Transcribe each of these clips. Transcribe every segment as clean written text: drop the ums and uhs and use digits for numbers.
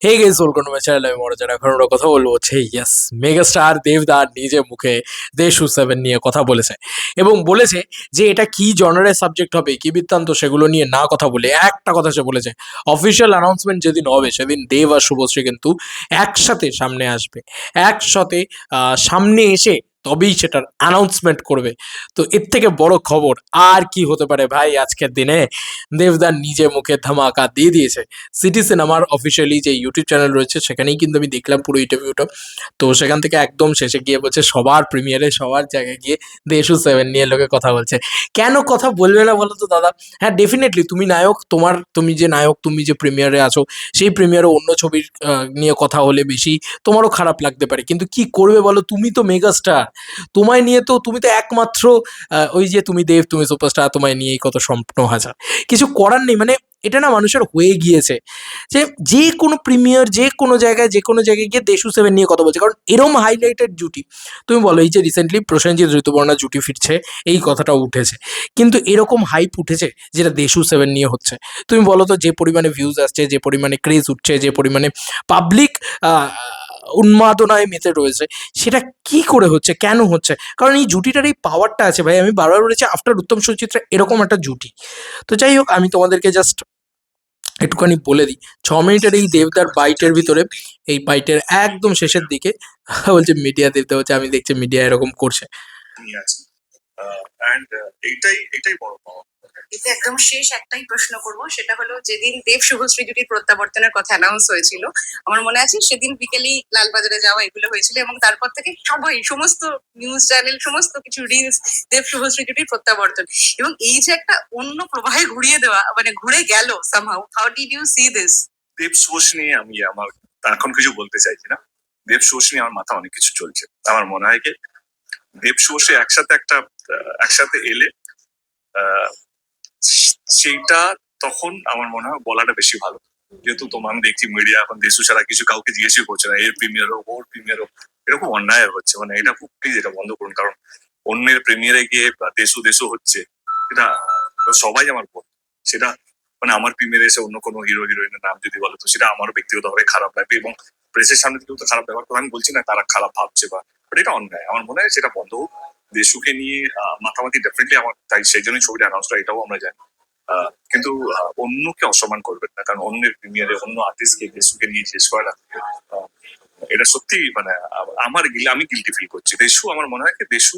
Hey guys welcome to my channel. আমি মনোজান। এখন আমরা কথা বলবো হচ্ছে ইয়েস মেগাস্টার দেবদার নিজে মুখে দেশু সেভেন নিয়ে কথা বলেছে এবং বলেছে যে এটা কি জনারের সাবজেক্ট হবে কি বৃত্তান্ত সেগুলো নিয়ে না কথা বলে একটা কথা সে বলেছে, অফিসিয়াল অ্যানাউন্সমেন্ট যেদিন হবে সেদিন দেব আর শুভশ্রী কিন্তু একসাথে সামনে আসবে, একসাথে সামনে এসে তবেই সেটার অ্যানাউন্সমেন্ট করবে। তো এর থেকে বড় খবর আর কি হতে পারে ভাই? আজকের দিনে দেবদার নিজে মুখে ধামাকা দিয়ে দিয়েছে। সিটি সিনেমার অফিসিয়ালি যে ইউটিউব চ্যানেল রয়েছে সেখানেই কিন্তু আমি দেখলাম পুরো ইন্টারভিউটা। তো সেখান থেকে একদম শেষে গিয়ে বলছে সবার প্রিমিয়ারে সবার জায়গায় গিয়ে দেশু সেভেন নিয়ে লোকে কথা বলছে। কেন কথা বলবে না বলো তো দাদা? হ্যাঁ, ডেফিনেটলি তুমি নায়ক, তুমি যে নায়ক, তুমি যে প্রিমিয়ারে আছো, সেই প্রিমিয়ারে অন্য ছবির নিয়ে কথা হলে বেশি তোমারও খারাপ লাগতে পারে, কিন্তু কি করবে বলো? তুমি তো মেগাস্টার, তোমায় নিয়ে তো তুমি তো একমাত্র ওই যে তুমি দেব, তুমি সুপারস্টার, তোমায় নিয়েই কত স্বপ্ন হাজার। কিছু করার নেই, মানে এটা না মানুষের হয়ে গিয়েছে যে যে কোনো প্রিমিয়ার যে কোনো জায়গায় গিয়ে দেশু সেভেন নিয়ে কথা বলছে, কারণ এরম হাইলাইটেড জুটি। তুমি বলো, এই যে রিসেন্টলি প্রসেনজিৎ ঋতুপর্ণা জুটি ফিরছে, এই কথাটা উঠেছে, কিন্তু এরকম হাইপ উঠেছে যেটা দেশু সেভেন নিয়ে হচ্ছে। তুমি বলো তো, যে পরিমাণে ভিউজ আসছে, যে পরিমাণে ক্রেজ উঠছে, যে পরিমাণে পাবলিক উন্মাদনায় মেতে রয়েছে, সেটা কি করে হচ্ছে, কেন হচ্ছে? কারণ এই জুটিটার এই পাওয়ারটা আছে ভাই। আমি বারবার বলেছি, আফটার উত্তম সুচিত্রা এরকম একটা জুটি। তো যাই হোক, আমি তোমাদেরকে জাস্ট একটুখানি বলে দিই, 6 মিনিটের এই দেবদার বাইটের ভিতরে, এই বাইটের একদম শেষের দিকে বলছে মিডিয়া, দেবদা বলছে আমি দেখছি মিডিয়া এরকম করছে। নিয়ে আছি অ্যান্ড এইটাই এটাই বড় পাওয়া। এতে একদম শেষ একটাই প্রশ্ন করব, সেটা হলো যেদিন দেব শুভশ্রী জুটির প্রত্যাবর্তনের কথা অ্যানাউন্স হয়েছিল, আমার মনে আছে সেদিন বিকেলেই লালবাজারে যাওয়া এগুলো হয়েছিল, এবং তারপর থেকে সবাই, সমস্ত নিউজ চ্যানেল, সমস্ত কিছু রিলস, দেব শুভশ্রী জুটির প্রত্যাবর্তন, এবং এই যে একটা অন্য প্রবাহে ঘুরিয়ে দেওয়া, মানে ঘুরে গেল somehow. How did you see this? Dev Subhashree নিয়ে আমি আমার এখন কিছু বলতে চাইছি না। দেব শুভশ্রী নিয়ে আমার মাথা অনেক কিছু চলছে। আমার মনে হয় কি, দেব শুভশ্রী একসাথে এলে সেইটা তখন আমার মনে হয় বলাটা বেশি ভালো। যেহেতু তোমার আমি দেখছি মিডিয়া এখন দেশু ছাড়া কিছু কাউকে জিজ্ঞেসই করছে না, এর প্রিমিয়ার হোক ওর প্রিমিয়ার হোক, এরকম অন্যায় হচ্ছে। মানে এটা খুব প্লিজ এটা বন্ধ করুন, কারণ অন্যের প্রিমিয়ারে গিয়ে দেশু দেশু হচ্ছে, এটা সবাই আমার বল সেটা, মানে আমার প্রিমিয়ারে এসে অন্য কোনো হিরো হিরোইনের নাম যদি বলে, তো সেটা আমারও ব্যক্তিগতভাবে খারাপ লাগবে, এবং প্রেসের সামনে থেকেও তো খারাপ ব্যবহার করে। আমি বলছি না তারা খারাপ ভাবছে বা, বাট এটা অন্যায়। আমার মনে হয় সেটা বন্ধ হোক। দেশুকে নিয়ে মাতামাতি ডেফিনেটলি আমার, তাই সেই জন্যই ছবিটা অ্যানাউন্স করা, এটাও আমরা জানি। কিন্তু অন্যকে অসম্মান করবেন না, কারণ অন্যের প্রিমিয়ারে অন্য আর্টিস্টকে দেশুকে নিয়ে শেষ করা, এটা সত্যি মানে আমি গিল্টি ফিল করছি। দেশু আমার মনে হয় কি, দেশু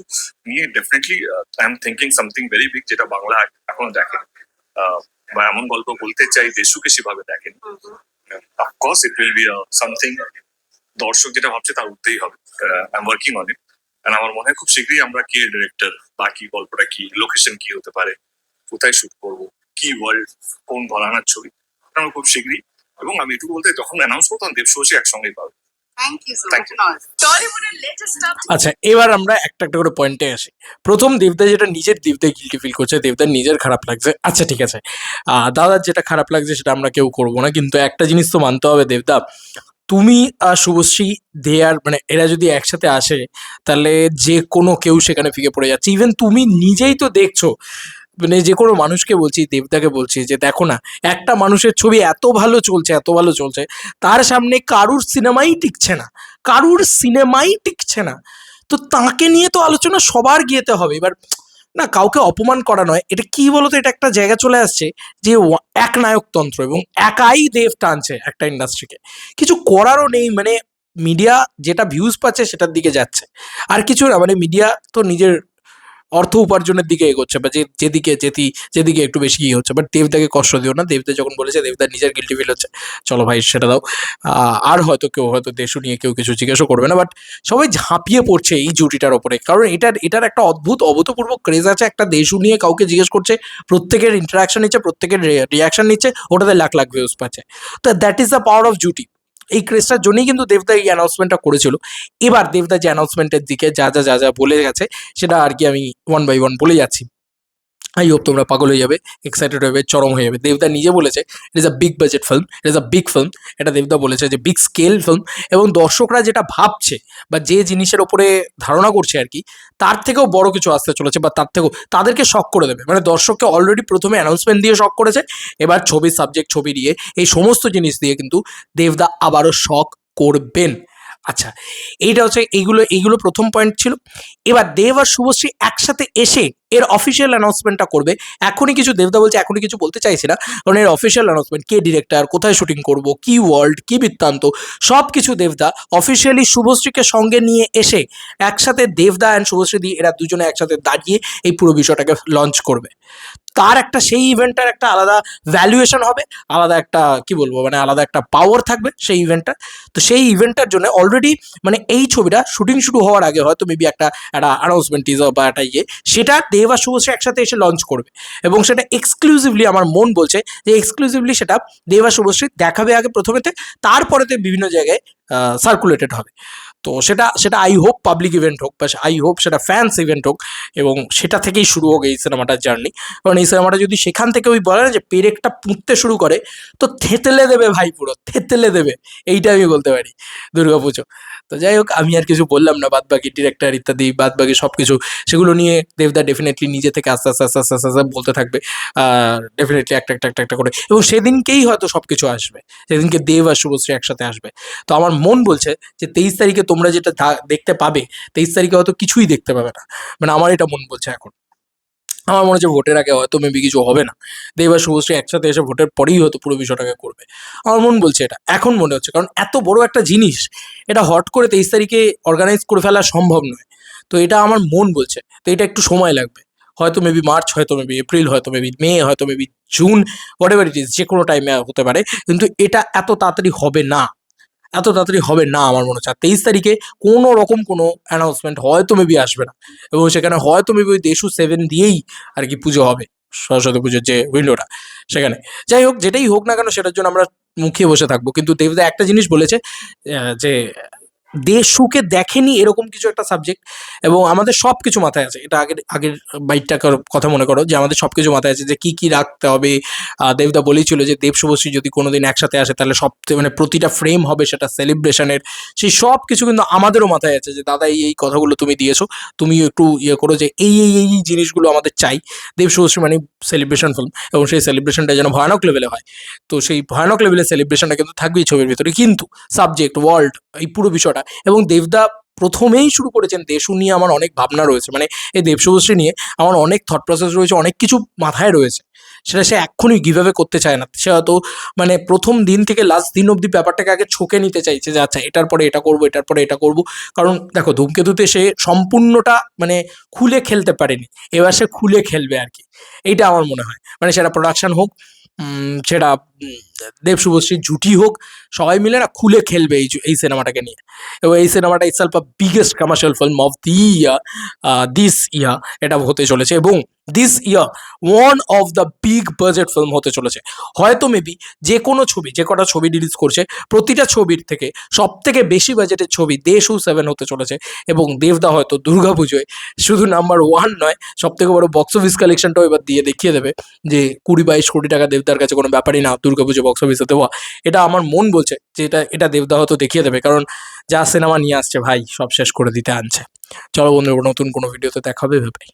নিয়ে definitely I am thinking something very big, যেটা বাংলা এখনো দেখেন, বা এমন গল্প বলতে চাই দেশুকে সেভাবে দেখেন। Of course it will be something, দর্শক যেটা ভাবছে তার উঠতেই হবে। I am working on it. আমার মনে হয় খুব শীঘ্রই আমরা কে ডিরেক্টর, বাকি গল্পটা কি, লোকেশন কি হতে পারে, কোথায় শুট করবো, কি ওয়ার্ল্ড, কোন ঘরানার ছবি, আমরা খুব শীঘ্রই। এবং আমি এটুকু বলতে, যখন অ্যানাউন্স করবো তখন দেব শুভশ্রী একসঙ্গেই পাবে। Thank you so Thank you. Much. টলিউডের লেটেস্ট আচ্ছা, এবার আমরা একটা একটা করে পয়েন্টে আসি। প্রথম, দেবদা যেটা নিজের দেবদা গিল্টি ফিল করছে, দেবদার নিজের খারাপ লাগছে। আচ্ছা ঠিক আছে, দাদার যেটা খারাপ লাগছে সেটা আমরা কেউ করবো না, কিন্তু একটা জিনিস তো মানতে হবে দেবদা, তুমি আর শুভশ্রী দেয়ার মানে এরা যদি একসাথে আসে তাহলে যে কোনো কেউ সেখানে ফিকে পড়ে যাচ্ছে। ইভেন তুমি নিজেই তো দেখছো, মানে যে কোনো মানুষকে বলছি, দেবদাকে বলছি যে দেখো না, একটা মানুষের ছবি এত ভালো চলছে, এত ভালো চলছে, তার সামনে কারুর সিনেমাই টিকছে না, কারুর সিনেমাই টিকছে না। তো তাকে নিয়ে তো আলোচনা সবার গিয়েতে হবে। এবার না, কাউকে অপমান করা নয়, এটা কি বলতো, এটা একটা জায়গা চলে আসছে যে এক নায়কতন্ত্র এবং একাই দেব টানছে একটা ইন্ডাস্ট্রিকে, কিছু করারও নেই। মানে মিডিয়া যেটা ভিউজ পাচ্ছে সেটার দিকে যাচ্ছে, আর কিছু না। মানে মিডিয়া তো নিজের অর্থ উপার্জনের দিকে এগোচ্ছে, বা যেদিকে একটু বেশি ইয়ে হচ্ছে। বাট দেবদাকে কষ্ট দিও না, দেবদা যখন বলেছে, দেবদার নিজের গিল্টি ফিল হচ্ছে, চলো ভাই সেটা দাও। আর হয়তো কেউ হয়তো দেশু নিয়ে কেউ কিছু জিজ্ঞাসা করবে না, বাট সবাই ঝাঁপিয়ে পড়ছে এই জুটিটার ওপরে, কারণ এটার একটা অভূতপূর্ব ক্রেজ আছে। একটা দেশু নিয়ে কাউকে জিজ্ঞেস করছে, প্রত্যেকের ইন্টারাকশন নিচ্ছে, প্রত্যেকের রিয়াকশন নিচ্ছে, ওটাতে লাখ লাখ ভিউজ পাচ্ছে। তো that is the power of জুটি। এই ক্রেজটার জন্যই কিন্তু দেবদা এই অ্যানাউন্সমেন্টটা করেছিল। এবার দেবদা যে অ্যানাউন্সমেন্টের দিকে যা যা বলে গেছে, সেটা আর কি আমি ওয়ান বাই ওয়ান বলে যাচ্ছি। আই হোপ তোমরা পাগল হয়ে যাবে, এক্সাইটেড হয়ে যাবে, চরম হয়ে যাবে। দেবদা নিজে বলেছে it is a big budget film, it is a big film. এটা দেবদা বলেছে যে বিগ স্কেল ফিল্ম, এবং দর্শকরা যেটা ভাবছে বা যে জিনিসের ওপরে ধারণা করছে আর কি, তার থেকেও বড় কিছু আসতে চলেছে, বা তার থেকেও তাদেরকে শক করে দেবে। মানে দর্শককে অলরেডি প্রথমে অ্যানাউন্সমেন্ট দিয়ে শক করেছে, এবার ছবির সাবজেক্ট, ছবি দিয়ে, এই সমস্ত জিনিস দিয়ে কিন্তু দেবদা আবারও শক করবেন। আচ্ছা, এইটা হচ্ছে এইগুলো এইগুলো প্রথম পয়েন্ট ছিল। এবার দেব আর শুভশ্রী একসাথে এসে এর অফিসিয়াল অ্যানাউন্সমেন্টটা করবে। এখনই কিছু দেবদা বলছে, এখনই কিছু বলতে চাইছি না, কারণ এর অফিসিয়াল অ্যানাউন্সমেন্ট, কে ডিরেক্টর, কোথায় শুটিং করব, কি ওয়ার্ল্ড, কি বৃত্তান্ত, সব কিছু দেবদা অফিসিয়ালি শুভশ্রীকে সঙ্গে নিয়ে এসে একসাথে দেবদা অ্যান্ড শুভশ্রী দিয়ে এরা দুজনে একসাথে দাঁড়িয়ে এই পুরো বিষয়টাকে লঞ্চ করবে। তার একটা সেই ইভেন্টটার একটা আলাদা ভ্যালুয়েশন হবে, আলাদা একটা কি বলবো মানে আলাদা একটা পাওয়ার থাকবে সেই ইভেন্টটা। তো সেই ইভেন্টটার জন্য অলরেডি মানে এই ছবিটা শুটিং শুরু হওয়ার আগে হয়তো মেবি একটা একটা অ্যানাউন্সমেন্ট টিজার বা একটা সেটা দেব আর শুভশ্রী একসাথে এসে লঞ্চ করবে, এবং সেটা এক্সক্লুসিভলি আমার মন বলছে যে এক্সক্লুসিভলি সেটা দেব আর শুভশ্রী দেখাবে আগে প্রথমেতে, তারপরেতে বিভিন্ন জায়গায় সার্কুলেটেড হবে। তো সেটা সেটা আই হোপ পাবলিক ইভেন্ট হোক, বা আই হোপ সেটা ফ্যান্স ইভেন্ট হোক, এবং সেটা থেকেই শুরু হোক এই সিনেমাটার জার্নি। কারণ এই সিনেমাটা যদি সেখান থেকে ওই বলে না যে পেরেকটা পুঁততে শুরু করে, তো থেতলে দেবে ভাই, পুরো থেতলে দেবে, এইটা আমি বলতে পারি দুর্গাপুজো। তো যাই হোক, আমি আর কিছু বললাম না, বাদ বাকি ডিরেক্টর ইত্যাদি বাদ বাকি সব কিছু সেগুলো নিয়ে দেবদা ডেফিনেটলি নিজে থেকে আস্তে আস্তে আস্তে আস্তে আস্তে আস্তে বলতে থাকবে, ডেফিনেটলি একটা একটা একটা একটা করে, এবং সেদিনকেই হয়তো সব কিছু আসবে, সেদিনকে দেব আর শুভশ্রী একসাথে আসবে। তো আমার মন বলছে যে 23 তারিখে তোমরা যেটা দেখতে পাবে, 23 তারিখে হয়তো কিছুই দেখতে পাবে না, মানে আমার এটা মন বলছে এখন। আমার মনে হচ্ছে ভোটের আগে হয়তো মেবি কিছু হবে না, দেব আর শুভশ্রী একসাথে এসে ভোটের পরেই হয়তো পুরো বিষয়টাকে করবে। আমার মন বলছে এটা, এখন মনে হচ্ছে, কারণ এত বড় একটা জিনিস এটা হট করে 23 তারিখে অর্গানাইজ করে ফেলা সম্ভব নয়। তো এটা আমার মন বলছে, তো এটা একটু সময় লাগবে, হয়তো মেবি মার্চ, হয়তো মেবি এপ্রিল, হয়তো মেবি মে, হয়তো maybe June, what ever it is, যে কোনো টাইমে হতে পারে, কিন্তু এটা এত তাড়াতাড়ি হবে না, এত তাড়াতাড়ি হবে না আমার মনে হচ্ছে। আর 23 তারিখে কোনো রকম কোনো অ্যানাউন্সমেন্ট হয়তো মেবি আসবে না, এবং সেখানে হয়তো মেবি ওই দেশু 7 দিয়েই আর কি পুজো হবে, সরস্বতী পুজোর যে উইন্ডোটা সেখানে। যাই হোক, যেটাই হোক না কেন সেটার জন্য আমরা মুখিয়ে বসে থাকবো, কিন্তু দেবদা একটা জিনিস বলেছে, যে দেশুকে দেখেনি এরকম কিছু একটা সাবজেক্ট, এবং আমাদের সব কিছু মাথায় আছে, এটা আগের আগের বাইকটার কথা মনে করো, যে আমাদের সব কিছু মাথায় আছে যে কি কি রাখতে হবে। দেবদা বলেছিল যে দেব শুভশ্রী যদি কোনোদিন একসাথে আসে তাহলে সব মানে প্রতিটা ফ্রেম হবে সেটা সেলিব্রেশনের, সেই সব কিছু কিন্তু আমাদেরও মাথায় আছে, যে দাদা এই এই কথাগুলো তুমি দিয়েছো, তুমি একটু ইয়ে করো যে এই এই এই এই জিনিসগুলো আমাদের চাই। দেব শুভশ্রী মানে সেলিব্রেশন ফিল্ম, এবং সেই সেলিব্রেশনটা যেন ভয়ানক লেভেলে হয়। তো সেই ভয়ানক লেভেলের সেলিব্রেশনটা কিন্তু থাকবেই ছবির ভিতরে, কিন্তু সাবজেক্ট ওয়ার্ল্ড এই পুরো বিষয়টা, এবং দেবদা প্রথমেই শুরু করেছেন দেশু নিয়ে আমার অনেক ভাবনা রয়েছে, মানে এই দেব শুভশ্রী নিয়ে আমার অনেক থট প্রসেস রয়েছে, অনেক কিছু মাথায় রয়েছে, সেটা সে এক্ষুনি গিভঅ্যাওয়ে করতে চায় না। সে হয়তো মানে প্রথম দিন থেকে লাস্ট দিন অবধি ব্যাপারটাকে আগে ছকে নিতে চাইছে, যে আচ্ছা এটার পরে এটা করবো, এটার পরে এটা করবো। কারণ দেখো ধূমকেতুতে সে সম্পূর্ণটা মানে খুলে খেলতে পারেনি, এবার সে খুলে খেলবে আর কি, এইটা আমার মনে হয়। মানে সেটা প্রোডাকশন হোক, সেটা দেব শুভশ্রীর জুটি হোক, সবাই মিলে না খুলে খেলবে এই সিনেমাটাকে নিয়ে, এবং এই সিনেমাটা itself a biggest commercial film of the year, this ইয়ার এটা হতে চলেছে, এবং this year one of the big budget film হতে চলেছে। হয়তো মেবি যে কোনো ছবি, যে কটা ছবি রিলিজ করছে প্রতিটা ছবির থেকে সব থেকে বেশি বাজেটের ছবি দেশু 7 হতে চলেছে, এবং দেবদা হয়তো দুর্গাপুজোয় শুধু নাম্বার 1 নয়, সব থেকে বড় বক্স অফিস কালেকশনটাও এবার দিয়ে দেখিয়ে দেবে যে 20-22 কোটি টাকা দেবদার কাছে কোনো ব্যাপারই না দুর্গাপুজো বক্স অফিসে দেওয়া। এটা আমার মন বলছে যে এটা এটা দেবদা হয়তো দেখিয়ে দেবে, কারণ যা সিনেমা নিয়ে আসছে ভাই সব শেষ করে দিতে আনছে। চলো বন্ধুরা, নতুন কোনো ভিডিওতে দেখা হবে, ভাই।